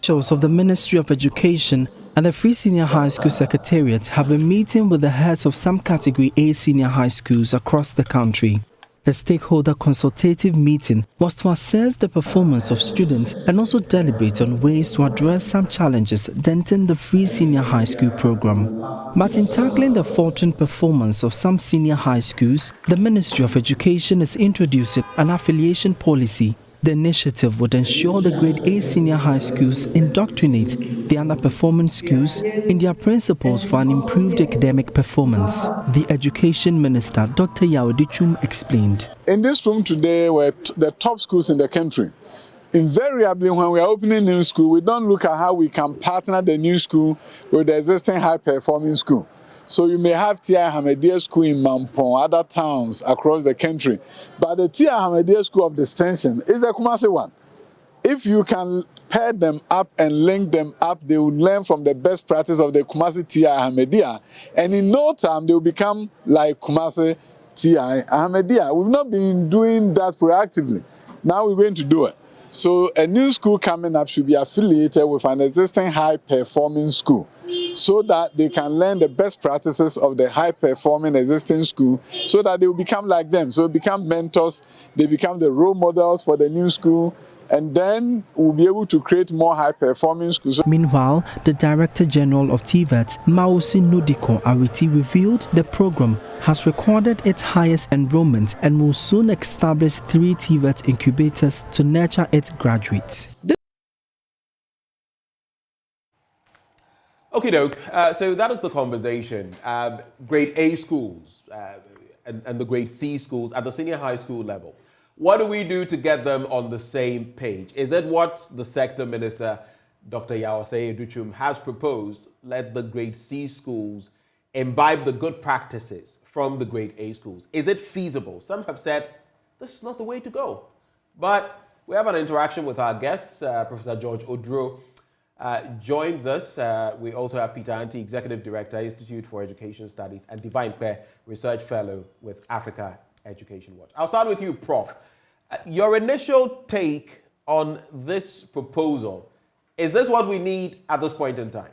Officials of the Ministry of Education and the Free Senior High School Secretariat have been meeting with the heads of some Category A senior high schools across the country. The stakeholder consultative meeting was to assess the performance of students and also deliberate on ways to address some challenges denting the Free Senior High School program. But in tackling the faltering performance of some senior high schools, the Ministry of Education is introducing an affiliation policy. The initiative would ensure the Grade A senior high schools indoctrinate the underperforming schools in their principles for an improved academic performance. The Education Minister, Dr. Yao Dichum, explained. In this room today were the top schools in the country. Invariably, when we are opening new school, we don't look at how we can partner the new school with the existing high-performing school. So you may have T.I. Ahmadiyya School in Mampong, other towns across the country. But the T.I. Ahmadiyya School of Distinction is the Kumasi one. If you can pair them up and link them up, they will learn from the best practice of the Kumasi T.I. Ahmadiyya. And in no time, they will become like Kumasi T.I. Ahmadiyya. We've not been doing that proactively. Now we're going to do it. So a new school coming up should be affiliated with an existing high-performing school so that they can learn the best practices of the high-performing existing school so that they will become like them. So become mentors, they become the role models for the new school, and then we'll be able to create more high-performing schools. Meanwhile, the Director General of TVET, Mausi Nudiko Ariti, revealed the program has recorded its highest enrollment and will soon establish 3 TVET incubators to nurture its graduates. Okay, doke. So that is the conversation. Grade A schools and the Grade C schools at the senior high school level. What do we do to get them on the same page? Is it what the sector minister, Dr. Yawase Educhum, has proposed? Let the Grade C schools imbibe the good practices from the Grade A schools. Is it feasible? Some have said this is not the way to go. But we have an interaction with our guests. Professor George Odro joins us. We also have Peter Anti, Executive Director, Institute for Education Studies, and Divine Pair, Research Fellow with Africa Education Watch. I'll start with you, Prof. Your initial take on this proposal, is this what we need at this point in time?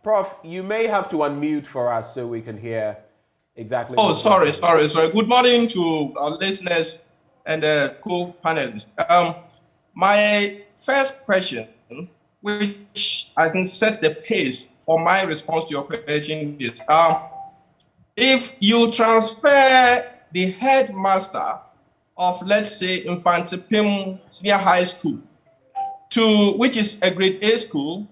Prof, you may have to unmute for us so we can hear exactly. Oh, sorry. Good morning to our listeners and co-panelists. My first question, which I think sets the pace for my response to your question, is if you transfer the headmaster of, let's say, Infantipim Senior High School, which is a Grade A school,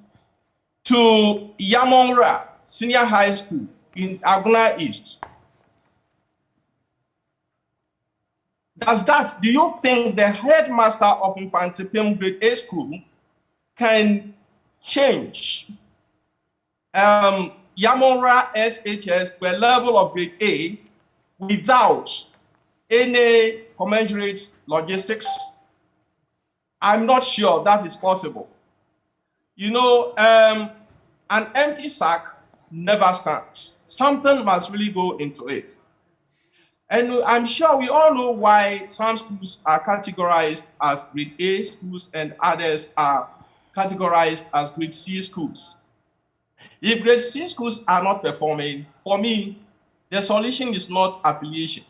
to Yamonra Senior High School in Aguna East, do you think the headmaster of Infantipim Grade A school can change Yamonra SHS to a level of Grade A without any commensurate logistics? I'm not sure that is possible. You know, an empty sack never stands. Something must really go into it. And I'm sure we all know why some schools are categorized as Grade A schools and others are categorized as Grade C schools. If Grade C schools are not performing, for me, the solution is not affiliation.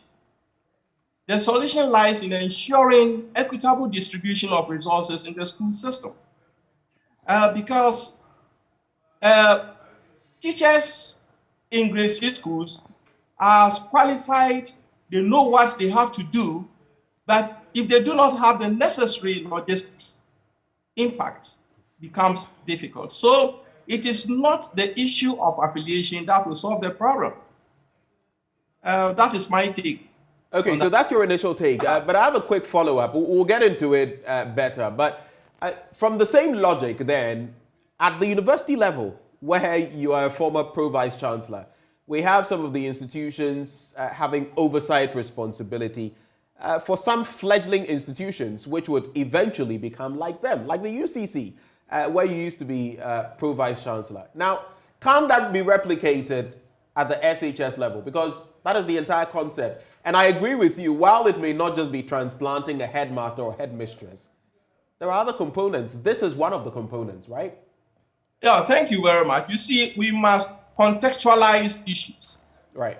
The solution lies in ensuring equitable distribution of resources in the school system. Because teachers in Grade C schools are qualified, they know what they have to do, but if they do not have the necessary logistics, impact becomes difficult. So it is not the issue of affiliation that will solve the problem. That is my take. Okay, so that's your initial take, but I have a quick follow-up. We'll get into it better, but from the same logic then, at the university level, where you are a former pro-vice chancellor, we have some of the institutions having oversight responsibility for some fledgling institutions which would eventually become like them, like the UCC, where you used to be pro-vice chancellor. Now, can't that be replicated at the SHS level? Because that is the entire concept. And I agree with you, while it may not just be transplanting a headmaster or headmistress, there are other components. This is one of the components, right? Yeah, thank you very much. You see, we must contextualize issues. Right.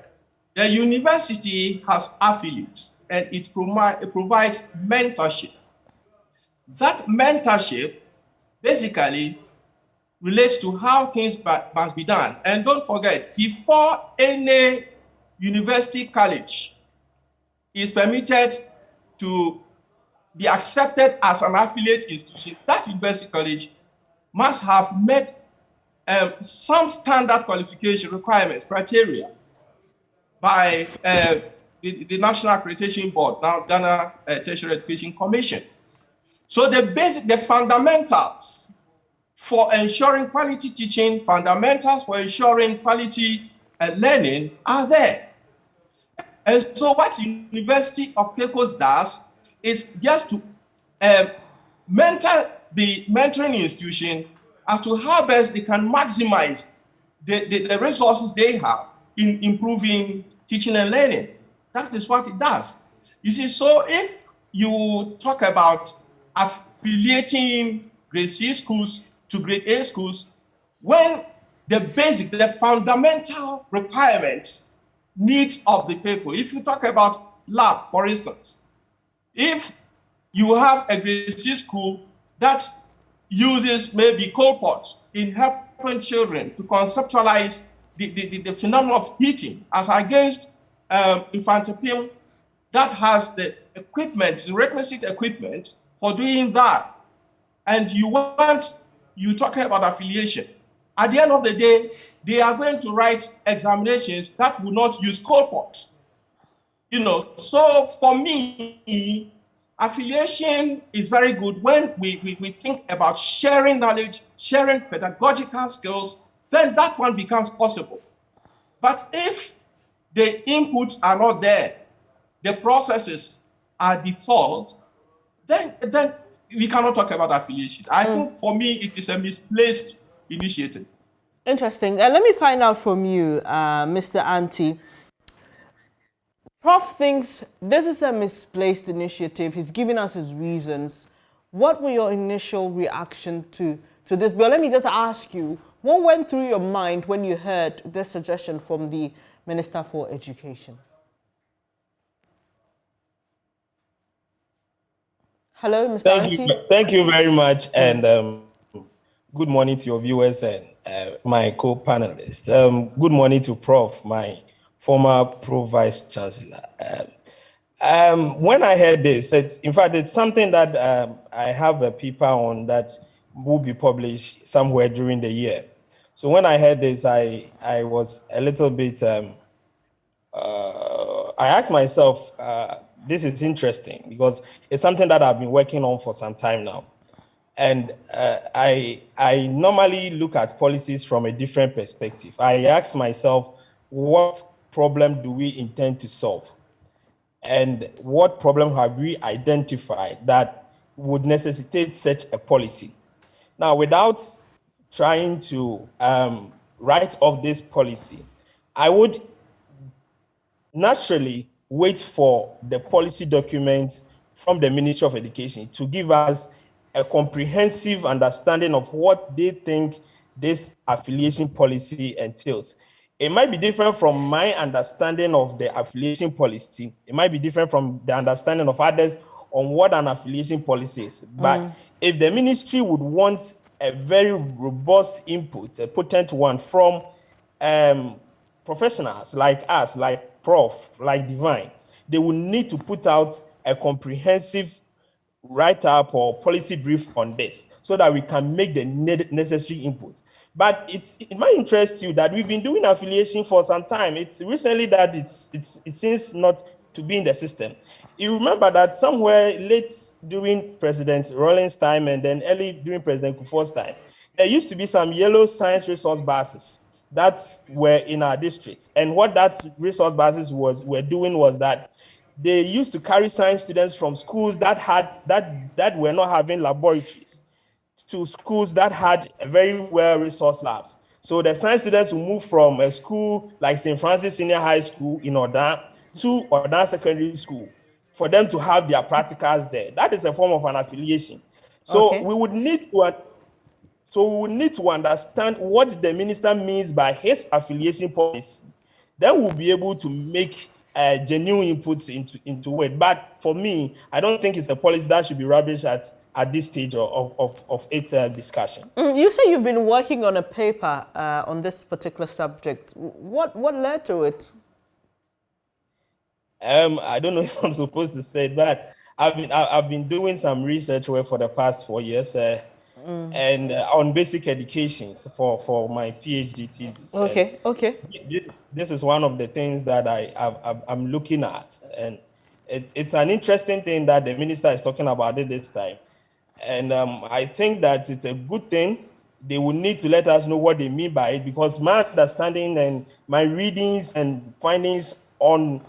The university has affiliates and it provides mentorship. That mentorship basically relates to how things must be done. And don't forget, before any university college is permitted to be accepted as an affiliate institution, that university college must have met some standard qualification requirements, criteria by the National Accreditation Board, now Ghana Tertiary Education Commission. So the fundamentals for ensuring quality teaching, fundamentals for ensuring quality learning are there. And so what University of Cape Coast does is just to mentor the mentoring institution as to how best they can maximize the resources they have in improving teaching and learning. That is what it does. You see, so if you talk about affiliating grade C schools to grade A schools, when the fundamental requirements, needs of the people, if you talk about lab, for instance, if you have a grade C school that uses maybe colports in helping children to conceptualize the phenomenon of heating as against infantile that has the equipment, the requisite equipment for doing that, and you're talking about affiliation. At the end of the day, they are going to write examinations that will not use colports. So for me, affiliation is very good when we think about sharing knowledge, sharing pedagogical skills, then that one becomes possible. But if the inputs are not there, the processes are default, then we cannot talk about affiliation. I think for me, it is a misplaced initiative. Interesting. Let me find out from you, Mr. Anti. Prof thinks this is a misplaced initiative. He's giving us his reasons. What were your initial reaction to this bill? Let me just ask you, what went through your mind when you heard this suggestion from the Minister for Education? Hello, Mr. Anti. Thank you very much, and good morning to your viewers and my co-panelists. Good morning to Prof, my former Pro-Vice Chancellor. When I heard this, in fact, it's something that I have a paper on that will be published somewhere during the year. So when I heard this, I was a little bit, I asked myself, this is interesting because it's something that I've been working on for some time now. And I normally look at policies from a different perspective. I ask myself, what problem do we intend to solve? And what problem have we identified that would necessitate such a policy? Now, without trying to write off this policy, I would naturally wait for the policy document from the Ministry of Education to give us a comprehensive understanding of what they think this affiliation policy entails. It might be different from my understanding of the affiliation policy. It might be different from the understanding of others on what an affiliation policy is. But if the ministry would want a very robust input, a potent one from professionals like us, like Prof, like Divine, they will need to put out a comprehensive write-up or policy brief on this so that we can make the necessary input. But it might interest you that we've been doing affiliation for some time. It's recently that it seems not to be in the system. You remember that somewhere late during President Rawlings' time and then early during President Kufuor's time, there used to be some yellow science resource buses that were in our district. And what that resource buses were doing was that they used to carry science students from schools that were not having laboratories to schools that had very well-resourced labs. So the science students will move from a school like St. Francis Senior High School in Odan to Odan Secondary School for them to have their practicals there. That is a form of an affiliation. So Okay. we would need to understand what the minister means by his affiliation policy. Then we'll be able to make genuine inputs into it. But for me, I don't think it's a policy that should be rubbish at this stage of its discussion. You say you've been working on a paper on this particular subject. What led to it? I don't know if I'm supposed to say it, but I've been doing some research work for the past 4 years, and on basic education for my PhD thesis. Okay. This is one of the things that I'm looking at, and it's an interesting thing that the minister is talking about it this time, and I think that it's a good thing. They will need to let us know what they mean by it, because my understanding and my readings and findings on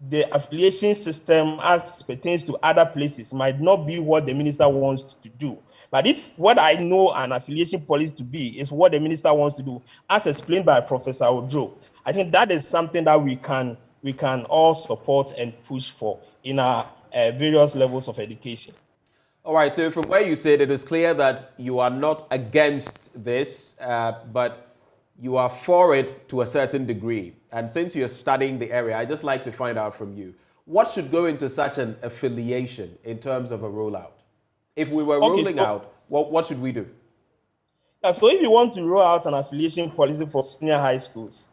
the affiliation system as pertains to other places might not be what the minister wants to do. But if what I know an affiliation policy to be is what the minister wants to do, as explained by Professor Odro, I think that is something that we can all support and push for in our various levels of education. All right, so from where you said, it is clear that you are not against this, but you are for it to a certain degree. And since you're studying the area, I'd just like to find out from you, what should go into such an affiliation in terms of a rollout? If we were rolling out, what should we do? So if you want to roll out an affiliation policy for senior high schools,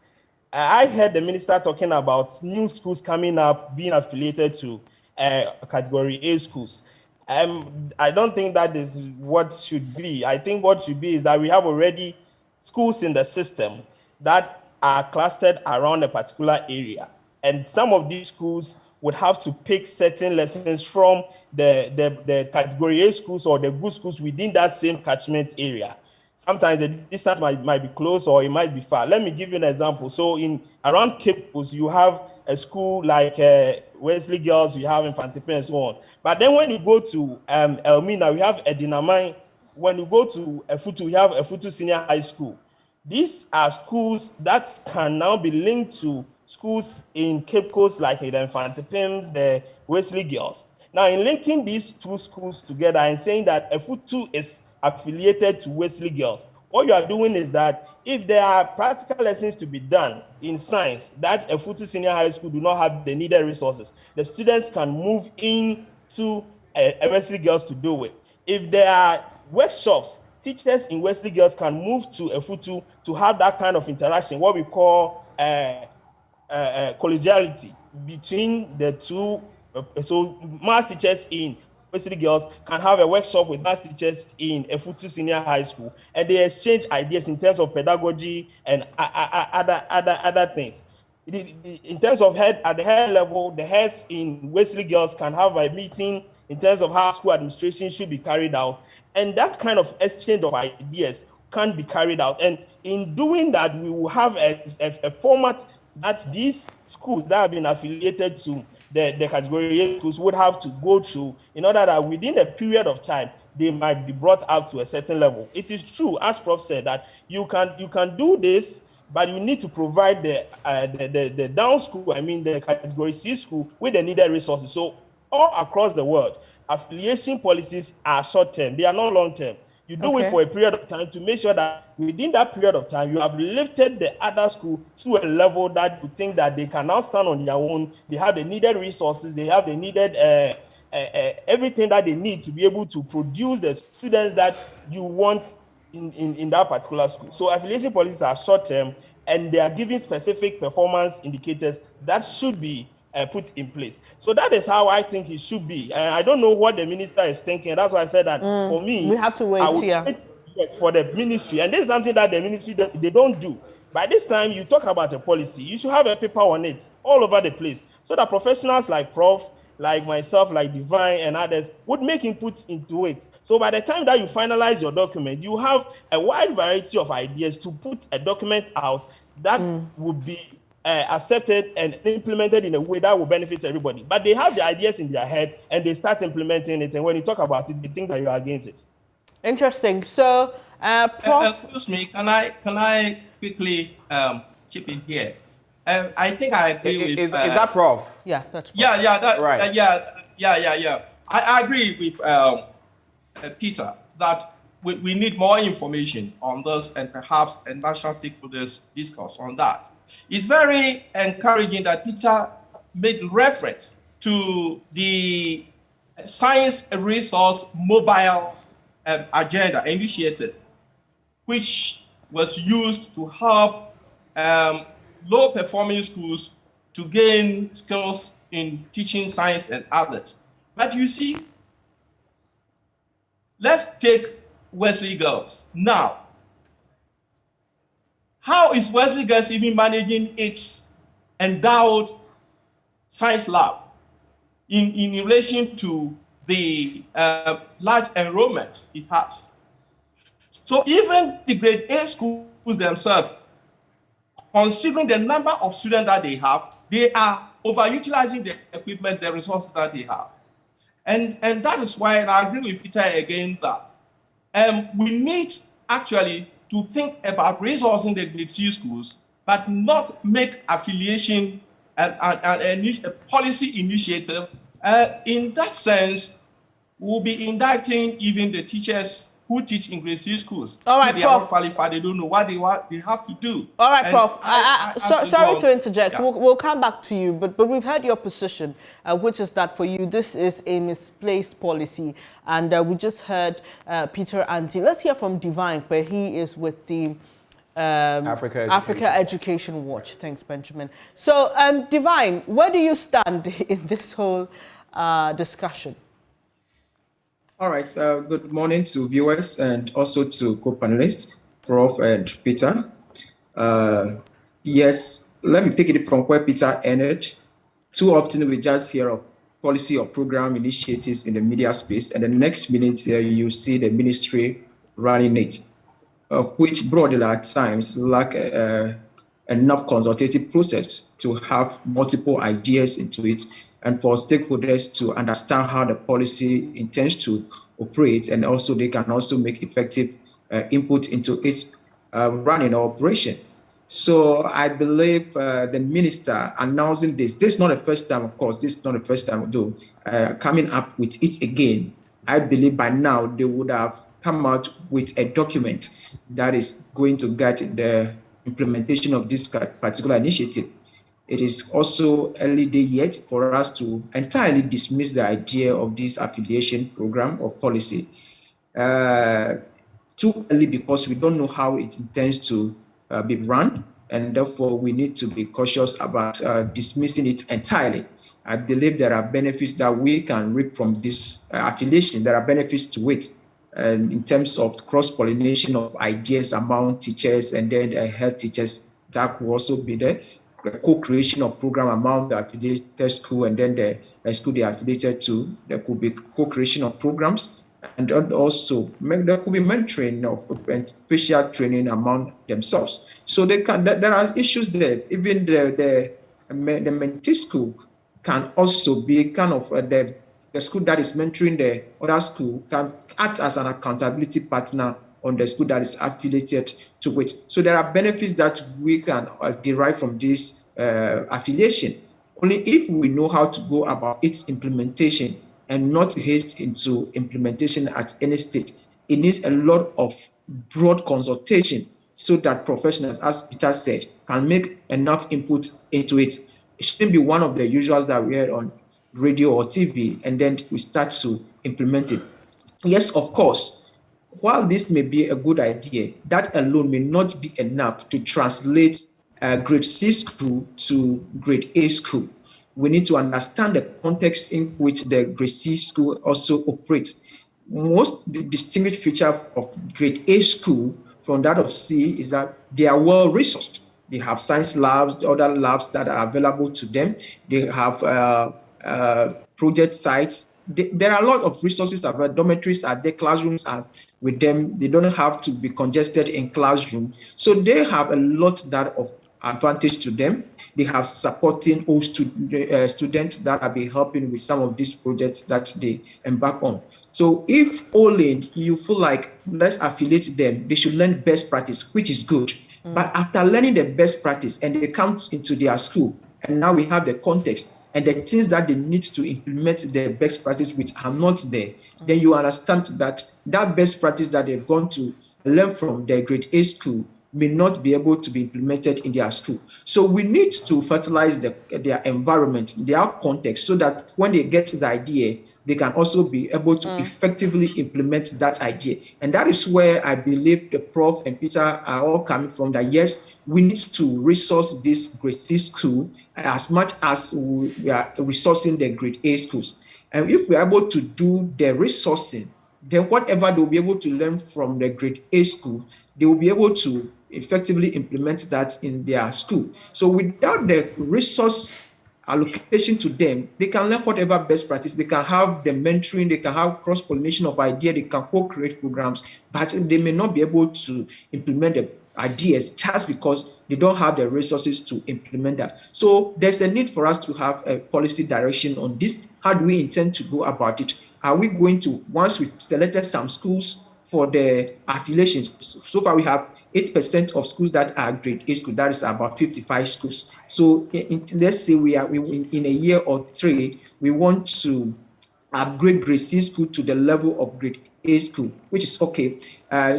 I heard the minister talking about new schools coming up being affiliated to category A schools. I don't think that is what should be. I think what should be is that we have already schools in the system that are clustered around a particular area. And some of these schools would have to pick certain lessons from the category A schools or the good schools within that same catchment area. Sometimes the distance might be close or it might be far. Let me give you an example. So around Cape Coast, you have a school like Wesley Girls, you have Infantipe and so on. But then when you go to Elmina, we have Edinamai. When you go to Efutu, we have Efutu Senior High School. These are schools that can now be linked to schools in Cape Coast like the Infantipims, the Wesley Girls. Now, in linking these two schools together and saying that Efutu is affiliated to Wesley Girls, what you are doing is that if there are practical lessons to be done in science that Efutu Senior High School do not have the needed resources, the students can move into Wesley Girls to do it. If there are workshops, teachers in Wesley Girls can move to Efutu to have that kind of interaction, what we call collegiality between the two. So maths teachers in Wesley Girls can have a workshop with maths teachers in Efutu Senior High School, and they exchange ideas in terms of pedagogy and other things. In terms of at the head level, the heads in Wesley Girls can have a meeting in terms of how school administration should be carried out, and that kind of exchange of ideas can be carried out. And in doing that, we will have a format that these schools that have been affiliated to the category A schools would have to go through in order that within a period of time, they might be brought up to a certain level. It is true, as Prof said, that you can do this, but you need to provide the down school, the category C school, with the needed resources. So all across the world, affiliation policies are short-term. They are not long-term. You do it for a period of time to make sure that within that period of time, you have lifted the other school to a level that you think that they can now stand on their own. They have the needed resources. They have the needed everything that they need to be able to produce the students that you want in that particular school. So affiliation policies are short-term, and they are giving specific performance indicators that should be put in place. So that is how I think it should be. I don't know what the minister is thinking. That's why I said that for me, we have to wait here. Yes, for the ministry. And this is something that the ministry, they don't do. By this time, you talk about a policy, you should have a paper on it all over the place, so that professionals like Prof, like myself, like Divine and others would make inputs into it. So by the time that you finalize your document, you have a wide variety of ideas to put a document out that would be accepted and implemented in a way that will benefit everybody. But they have the ideas in their head and they start implementing it. And when you talk about it, they think that you're against it. Interesting. So Prof. Excuse me, can I quickly chip in here? I think I agree with. Is that Prof? Yeah, that's Prof. Right. I agree with Peter that we need more information on this and perhaps a national stakeholders discourse on that. It's very encouraging that Peter made reference to the science resource mobile agenda initiative, which was used to help low-performing schools to gain skills in teaching science and others. But you see, let's take Wesley Girls. Now, how is Wesley Girls even managing its endowed science lab in relation to the large enrollment it has? So even the grade A schools themselves, considering the number of students that they have, they are overutilizing the equipment, the resources that they have. And that is why, and I agree with Peter again, that we need actually to think about resourcing the grade C schools, but not make affiliation a policy initiative. In that sense, we'll be indicting even the teachers who teach in grade C schools. All right, they Prof. are not qualified, they don't know what they have to do. All right, And Prof. Sorry to interject. Yeah. We'll come back to you, but we've heard your position, which is that for you, this is a misplaced policy. And we just heard Peter Anti. Let's hear from Divine, where he is with the Africa Education Watch. Thanks, Benjamin. So, Divine, where do you stand in this whole discussion? All right. Good morning to viewers and also to co-panelists, Prof. and Peter. Yes, let me pick it from where Peter ended. Too often we just hear of policy or program initiatives in the media space, and the next minute you see the ministry running it, which broadly at times lack enough consultative process to have multiple ideas into it, and for stakeholders to understand how the policy intends to operate, and also they can also make effective input into its running or operation. So I believe the minister announcing this is not the first time, of course, this is not the first time though, coming up with it again. I believe by now they would have come out with a document that is going to guide the implementation of this particular initiative. It is also early day yet for us to entirely dismiss the idea of this affiliation program or policy. Too early because we don't know how it intends to be run, and therefore we need to be cautious about dismissing it entirely. I believe there are benefits that we can reap from this affiliation. There are benefits to it in terms of cross-pollination of ideas among teachers and then health teachers. That will also be there. Co-creation of program among the affiliated school and then the school they are affiliated to. There could be co-creation of programs, and also there could be mentoring of and special training among themselves. So there are issues there. Even the mentee school can also be kind of the school that is mentoring the other school can act as an accountability partner on the school that is affiliated to it. So there are benefits that we can derive from this affiliation, only if we know how to go about its implementation and not haste into implementation at any stage. It needs a lot of broad consultation so that professionals, as Peter said, can make enough input into it. It shouldn't be one of the usuals that we heard on radio or TV, and then we start to implement it. Yes, of course, while this may be a good idea, that alone may not be enough to translate grade C school to grade A school. We need to understand the context in which the grade C school also operates. Most distinguished feature of grade A school from that of C is that they are well resourced. They have science labs, other labs that are available to them. They have project sites. There are a lot of resources. Dormitories are there, classrooms are with them. They don't have to be congested in classroom. So they have a lot that of advantage to them. They have supporting all students that have been helping with some of these projects that they embark on. So if only you feel like let's affiliate them, they should learn best practice, which is good. But after learning the best practice and they come into their school, and now we have the context and the things that they need to implement the best practice which are not there, then you understand that that best practice that they've gone to learn from their grade A school may not be able to be implemented in their school. So we need to fertilize their environment, their context, so that when they get the idea, they can also be able to effectively implement that idea. And that is where I believe the Prof and Peter are all coming from, that yes, we need to resource this grade C school as much as we are resourcing the grade A schools. And if we are able to do the resourcing, then whatever they'll be able to learn from the grade A school, they will be able to effectively implement that in their school. So without the resource allocation to them, they can learn whatever best practice. They can have the mentoring, they can have cross-pollination of ideas, they can co-create programs, but they may not be able to implement the ideas just because they don't have the resources to implement that. So there's a need for us to have a policy direction on this. How do we intend to go about it? Are we going to, once we've selected some schools for the affiliations, so far we have 8% of schools that are grade A school, that is about 55 schools. So let's say in a year or 3, we want to upgrade grade C school to the level of grade A school, which is okay.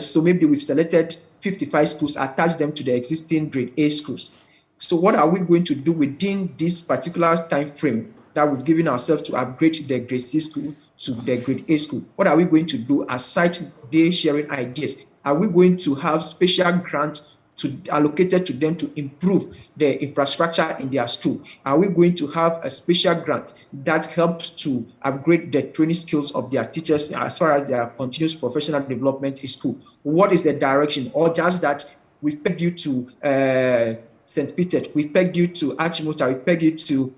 So maybe we've selected 55 schools, attach them to the existing grade A schools. So what are we going to do within this particular time frame that we've given ourselves to upgrade the grade C school to the grade A school? What are we going to do aside day sharing ideas? Are we going to have special grants allocated to them to improve the infrastructure in their school? Are we going to have a special grant that helps to upgrade the training skills of their teachers as far as their continuous professional development in school? What is the direction? Or just that we peg you to St. Peter, we peg you to Achimota, we peg you to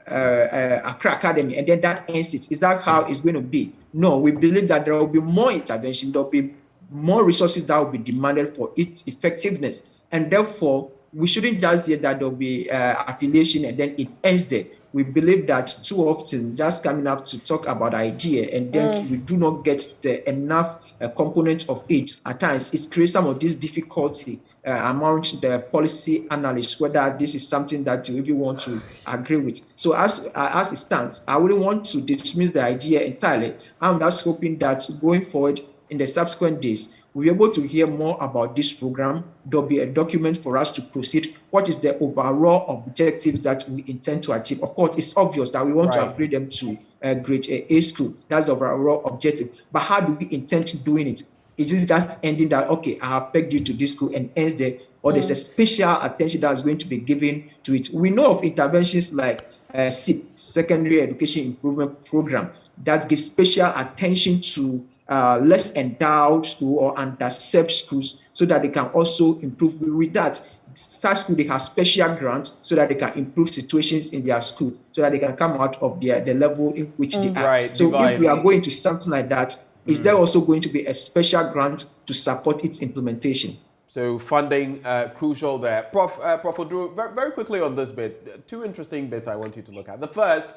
Accra Academy, and then that ends it? Is that how it's going to be? No, we believe that there will be more intervention, there will be more resources that will be demanded for its effectiveness. And therefore, we shouldn't just say that there will be affiliation and then it ends there. We believe that too often just coming up to talk about idea and then we do not get the enough component of it. At times, it creates some of this difficulty among the policy analysts, whether this is something that you even want to agree with. So as it stands, I wouldn't want to dismiss the idea entirely. I'm just hoping that going forward, in the subsequent days, we'll be able to hear more about this program. There'll be a document for us to proceed. What is the overall objective that we intend to achieve? Of course, it's obvious that we want to upgrade them to grade A school. That's the overall objective. But how do we intend to doing it? Is it just ending that, okay, I have pegged you to this school and ends there? Or there's a special attention that is going to be given to it? We know of interventions like SIP, Secondary Education Improvement Program, that gives special attention to less endowed school or underserved schools so that they can also improve. With that, such school, they have special grants so that they can improve situations in their school, so that they can come out of the level in which they are. Right, so if we are going to something like that, is there also going to be a special grant to support its implementation? So funding crucial there. Prof Oduro, very quickly on this bit, 2 interesting bits I want you to look at. The first,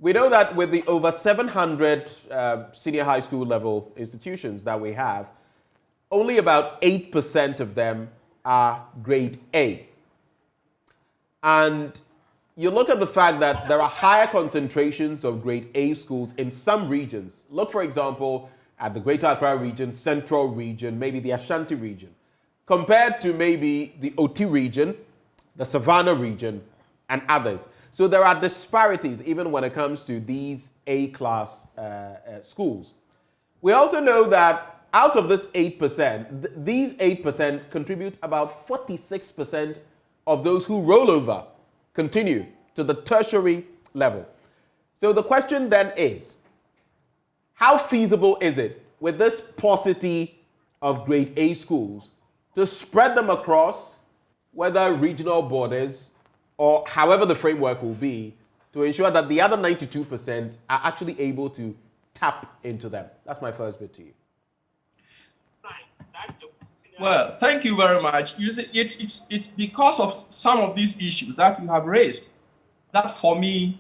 we know that with the over 700 senior high school level institutions that we have, only about 8% of them are grade A. And you look at the fact that there are higher concentrations of grade A schools in some regions. Look, for example, at the Greater Accra region, Central region, maybe the Ashanti region, compared to maybe the Oti region, the Savannah region, and others. So there are disparities even when it comes to these A-class schools. We also know that out of this 8%, these 8% contribute about 46% of those who roll over, continue to the tertiary level. So the question then is, how feasible is it with this paucity of grade A schools to spread them across, whether regional borders or however the framework will be, to ensure that the other 92% are actually able to tap into them? That's my first bit to you. Well, thank you very much. You see, it's because of some of these issues that you have raised that, for me,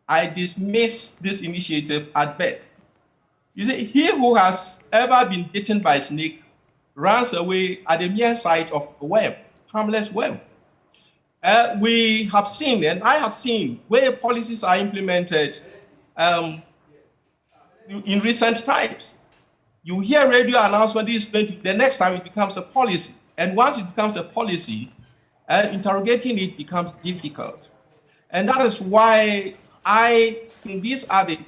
I dismiss this initiative at birth. You see, he who has ever been bitten by a snake runs away at the mere sight of a worm, harmless worm. We have seen, and I have seen, where policies are implemented in recent times. You hear radio announcement, the next time it becomes a policy. And once it becomes a policy, interrogating it becomes difficult. And that is why I think these are the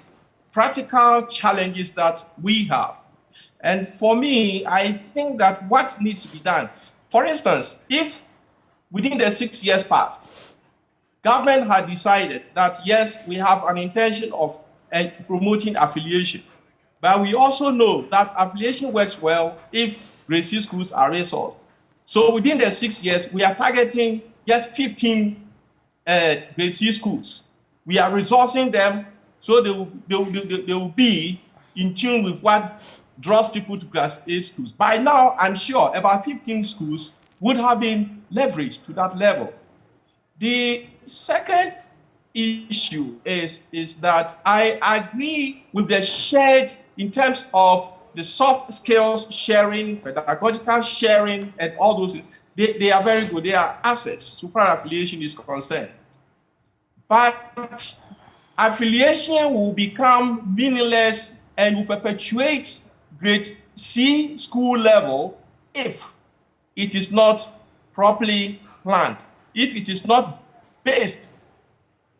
practical challenges that we have. And for me, I think that what needs to be done, for instance, if within the 6 years past, government had decided that, yes, we have an intention of promoting affiliation, but we also know that affiliation works well if grade C schools are resourced. So within the 6 years, we are targeting just 15 grade C schools. We are resourcing them so they will be in tune with what draws people to grade A schools. By now, I'm sure about 15 schools would have been leveraged to that level. The second issue is that I agree with the shared, in terms of the soft skills sharing, pedagogical sharing, and all those things. They are very good. They are assets so far as affiliation is concerned. But affiliation will become meaningless and will perpetuate grade C school level if it is not properly planned, if it is not based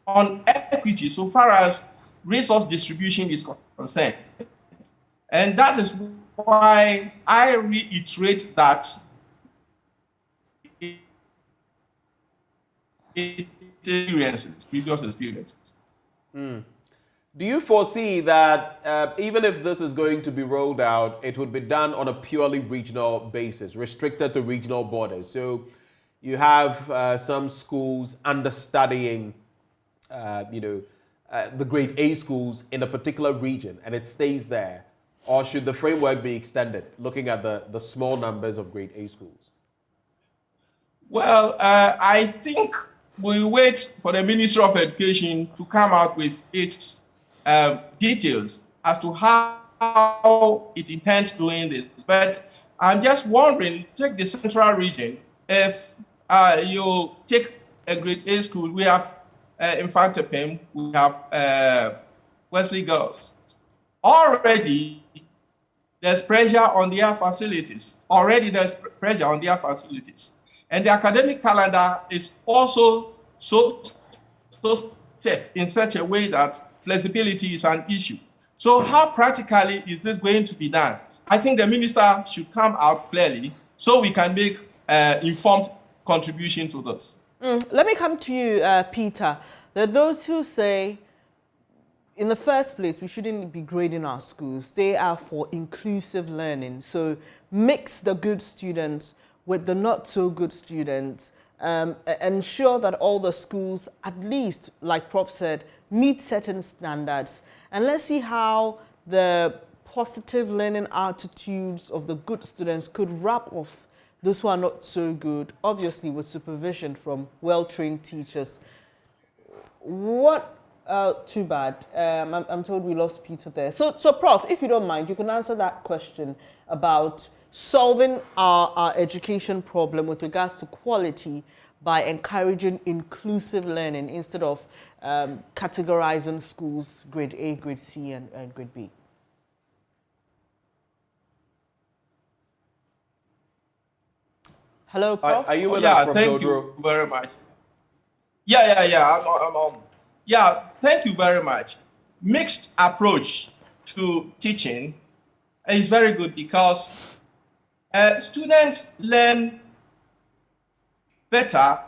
on equity so far as resource distribution is concerned. And that is why I reiterate that previous experiences. Do you foresee that even if this is going to be rolled out, it would be done on a purely regional basis, restricted to regional borders? So you have some schools understudying, the grade A schools in a particular region, and it stays there? Or should the framework be extended, looking at the small numbers of grade A schools? Well, I think we wait for the Ministry of Education to come out with its details as to how it intends doing this. But I'm just wondering, take the central region, if you take a grade A school, we have Infante Pim, we have Wesley Girls. Already, there's pressure on their facilities. And the academic calendar is also so stiff in such a way that flexibility is an issue. So how practically is this going to be done? I think the minister should come out clearly so we can make informed contribution to this. Let me come to you, Peter. There are those who say, in the first place, we shouldn't be grading our schools. They are for inclusive learning. So mix the good students with the not so good students. Ensure that all the schools, at least, like Prof said, meet certain standards. And let's see how the positive learning attitudes of the good students could wrap off those who are not so good, obviously with supervision from well-trained teachers. Too bad. I'm told we lost Peter there. So Prof, if you don't mind, you can answer that question about solving our education problem with regards to quality by encouraging inclusive learning instead of categorizing schools grade A, grade C, and grade B. Hello, Prof. Are you with us, Prof. Thank you very much. Yeah, thank you very much. Mixed approach to teaching is very good because students learn better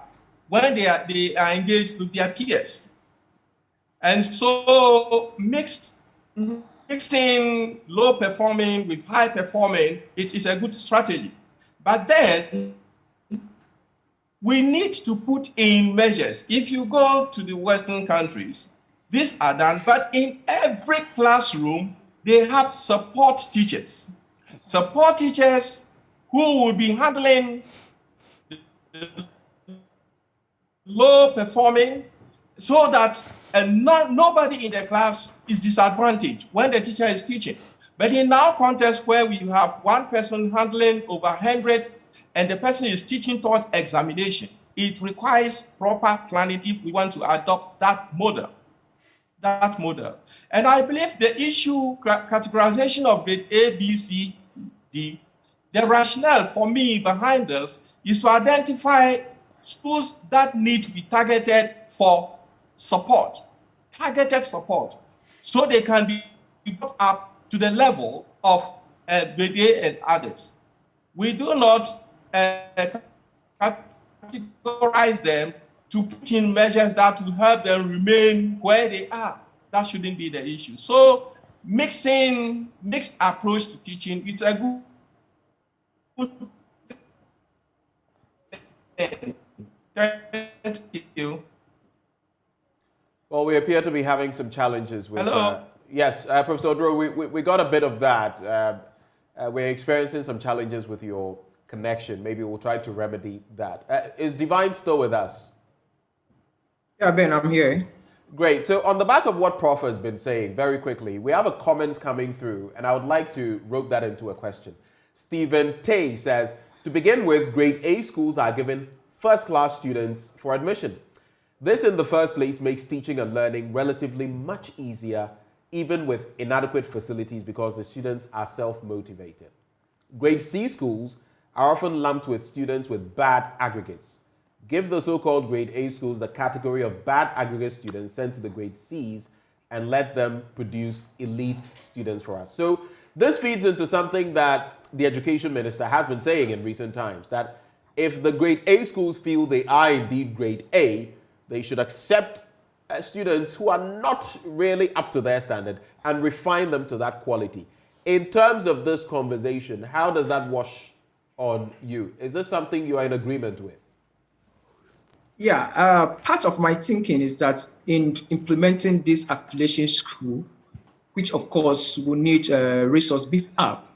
when they are engaged with their peers. And so mixing low performing with high performing, it is a good strategy. But then we need to put in measures. If you go to the Western countries, these are done, but in every classroom, they have support teachers who will be handling low performing so that nobody in the class is disadvantaged when the teacher is teaching. But in our context where we have one person handling over 100 and the person is teaching towards examination, it requires proper planning if we want to adopt that model. And I believe the issue, categorization of grade A, B, C, D, the rationale for me behind this is to identify schools that need to be targeted for support, so they can be brought up to the level of grade A and others. We do not categorize them to put in measures that will help them remain where they are. That shouldn't be the issue. So mixed approach to teaching, it's a good thing. Thank you. Well, we appear to be having some challenges with... Hello? Yes, Professor Oduro, we got a bit of that. We're experiencing some challenges with your connection. Maybe we'll try to remedy that. Is Divine still with us? Yeah, Ben, I'm here. Great. So on the back of what Prof has been saying, very quickly, we have a comment coming through, and I would like to rope that into a question. Stephen Tay says, to begin with, grade A schools are given first-class students for admission. This, in the first place, makes teaching and learning relatively much easier, even with inadequate facilities, because the students are self-motivated. Grade C schools are often lumped with students with bad aggregates. Give the so-called grade A schools the category of bad aggregate students sent to the grade Cs and let them produce elite students for us. So this feeds into something that the education minister has been saying in recent times, that if the grade A schools feel they are indeed grade A, they should accept students who are not really up to their standard and refine them to that quality. In terms of this conversation, how does that wash on you? Is this something you are in agreement with? Yeah, part of my thinking is that in implementing this affiliation school, which of course will need resource beef up,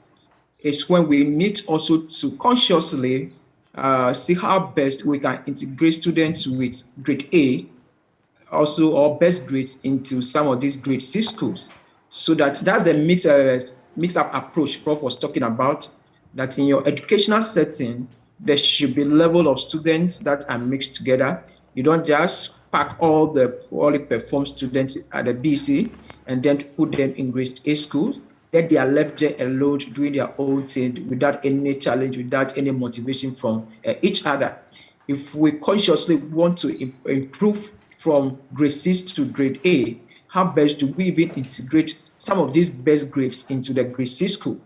is when we need also to consciously see how best we can integrate students with grade A, also or best grades into some of these grade C schools. So that's the mix-up approach Prof was talking about, that in your educational setting, there should be level of students that are mixed together. You don't just pack all the poorly performed students at the BC and then put them in grade A schools. Then they are left there alone doing their own thing without any challenge, without any motivation from each other. If we consciously want to improve from grade C to grade A, how best do we even integrate some of these best grades into the grade C school?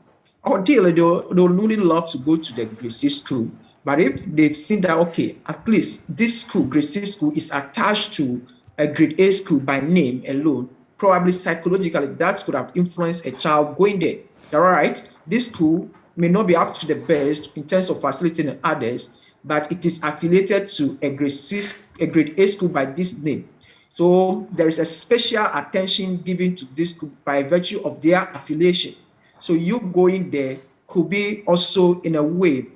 Ideally, they'll only love to go to the grade C school. But if they've seen that, okay, at least this school, grade C school, is attached to a grade A school by name alone, probably psychologically that could have influenced a child going there. All right, this school may not be up to the best in terms of facilitating others, but it is affiliated to a grade A school by this name. So there is a special attention given to this school by virtue of their affiliation. So you going there could be also in a way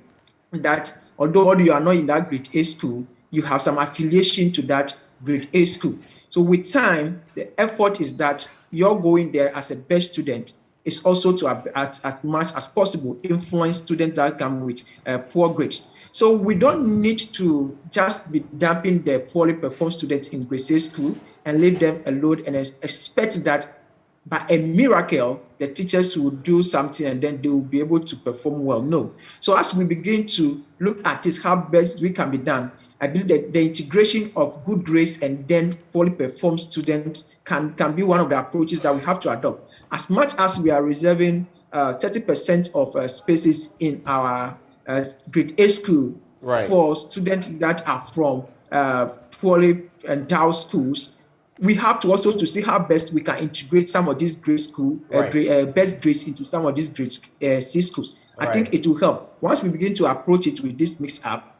that although you are not in that grade A school, you have some affiliation to that grade A school. So with time, the effort is that you're going there as a best student is also to, as much as possible, influence students that come with poor grades. So we don't need to just be dumping the poorly performed students in grade A school and leave them alone and expect that by a miracle, the teachers will do something and then they will be able to perform well. No. So as we begin to look at this, how best we can be done, I believe that the integration of good grades and then poorly performed students can be one of the approaches that we have to adopt. As much as we are reserving 30% of spaces in our grade A school for students that are from poorly endowed schools, we have to also to see how best we can integrate some of these grade school best grades into some of these grade C schools. I think it will help. Once we begin to approach it with this mix-up,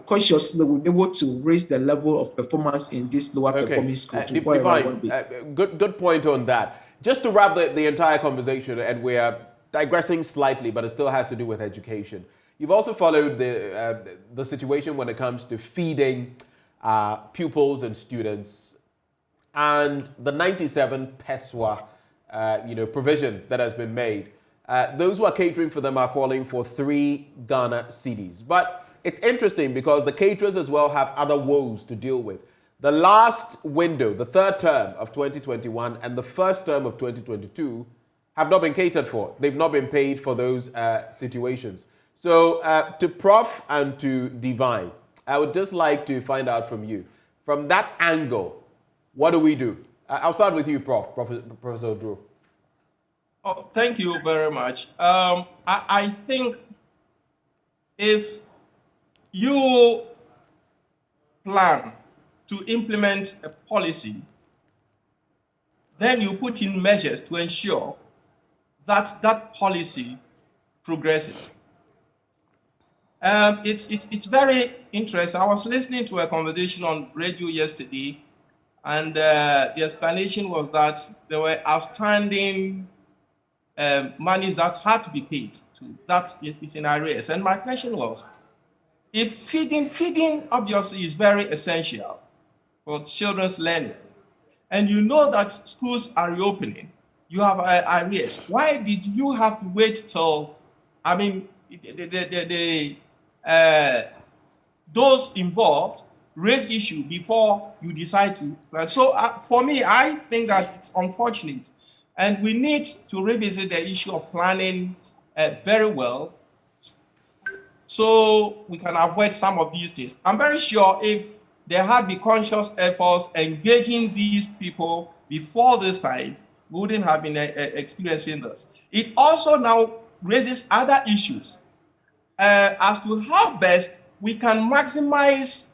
consciously we'll be able to raise the level of performance in this lower performing school to where I want to be. Good point on that. Just to wrap the entire conversation, and we are digressing slightly, but it still has to do with education. You've also followed the situation when it comes to feeding pupils and students, and the 97 PESWA provision that has been made. Those who are catering for them are calling for 3 Ghana cedis. But it's interesting because the caterers as well have other woes to deal with. The last window, the third term of 2021 and the first term of 2022 have not been catered for. They've not been paid for those situations. So to Prof and to Divine, I would just like to find out from you, from that angle, what do we do? I'll start with you, Professor Drew. Oh, thank you very much. I think if you plan to implement a policy, then you put in measures to ensure that that policy progresses. It's very interesting. I was listening to a conversation on radio yesterday, and the explanation was that there were outstanding monies that had to be paid to that is in arrears. And my question was, if feeding obviously is very essential for children's learning, and you know that schools are reopening, you have arrears. Why did you have to wait till, I mean, those involved raise issue before you decide to plan? So for me, I think that it's unfortunate, and we need to revisit the issue of planning very well, so we can avoid some of these things. I'm very sure if there had been conscious efforts engaging these people before this time, we wouldn't have been experiencing this. It also now raises other issues as to how best we can maximize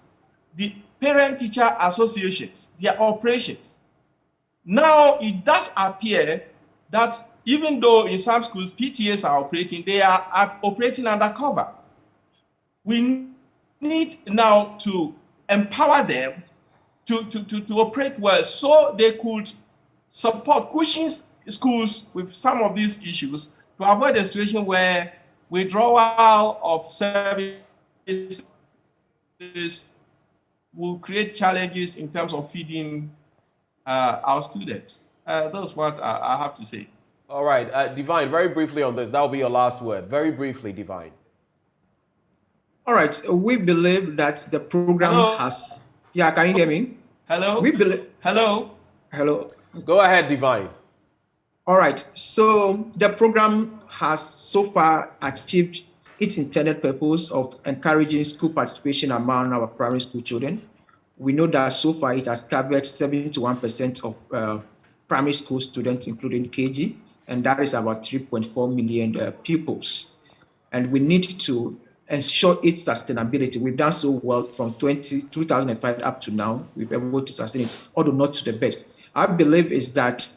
the parent-teacher associations, their operations. Now, it does appear that even though in some schools PTAs are operating, they are operating undercover. We need now to empower them to operate well, so they could support, cushion schools with some of these issues to avoid a situation where withdrawal of services will create challenges in terms of feeding our students. That's what I have to say. All right, Divine, very briefly on this. That will be your last word. Very briefly, Divine. All right, we believe that the program has... Yeah, can you hear me? Hello? We believe... Hello? Hello? Go ahead, Divine. All right, so the program has so far achieved its intended purpose of encouraging school participation among our primary school children. We know that so far it has covered 71% of primary school students, including KG, and that is about 3.4 million pupils. And we need to ensure its sustainability. We've done so well from 2005 up to now. We've been able to sustain it, although not to the best. I believe is that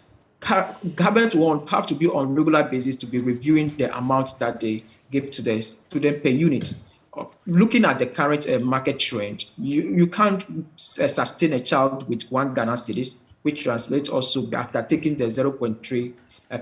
government will have to be on regular basis to be reviewing the amounts that they give to the student per unit. Looking at the current market trend, you can't sustain a child with 1 Ghana cedis, which translates also after taking the 0.3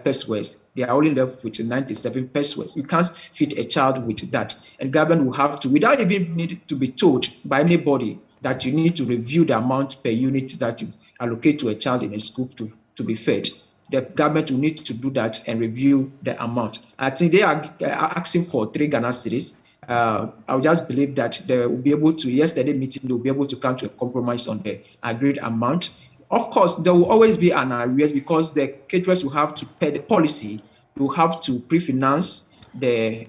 pesos. They are only left with 97 pesos. You can't feed a child with that. And government will have to, without even need to be told by anybody that you need to review the amount per unit that you allocate to a child in a school to be fed. The government will need to do that and review the amount. I think they are asking for 3 Ghana cedis. I would just believe that they will be able to, yesterday meeting, they will be able to come to a compromise on the agreed amount. Of course, there will always be an arrears because the caterers will have to pay the policy, will have to pre-finance the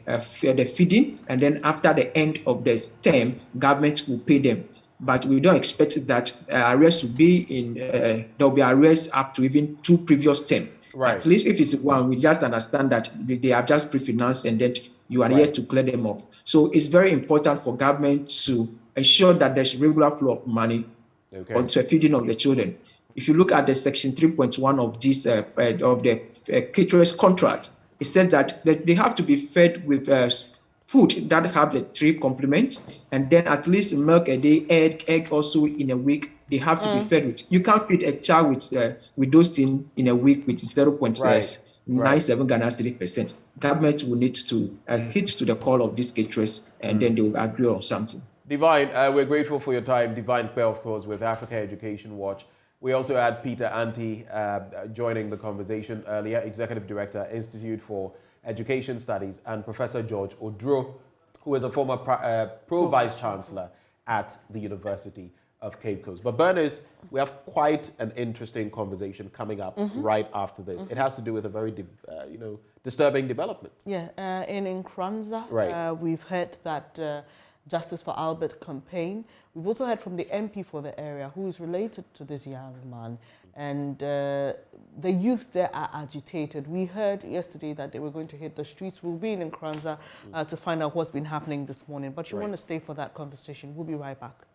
feeding, and then after the end of the term, government will pay them. But we don't expect that arrears will be in, there will be arrears up to even 2 previous terms. Right. At least if it's 1, we just understand that they have just pre-financed and then you are here to clear them off. So it's very important for government to ensure that there's regular flow of money onto the feeding of the children. If you look at the section 3.1 of this of the caterers contract, it says that they have to be fed with food that have the 3 complements, and then at least milk a day, egg also in a week. They have to be fed with. You can't feed a child with those things in a week with 0.6 97 Ghana cedi percent. Government will need to hit to the call of these caterers, and then they will agree on something. Divine, we're grateful for your time. Divine Quay, of course, with Africa Education Watch. We also had Peter Anti joining the conversation earlier, Executive Director, Institute for Education Studies, and Professor George Odro, who is a former Pro-Vice Chancellor at the University of Cape Coast. But Bernice, we have quite an interesting conversation coming up right after this. It has to do with a very, disturbing development. Yeah, in Nkranza, right. We've heard that Justice for Albert campaign. We've also heard from the MP for the area, who is related to this young man, and the youth there are agitated. We heard yesterday that they were going to hit the streets. We'll be in Nkranza to find out what's been happening this morning, but you want to stay for that conversation. We'll be right back.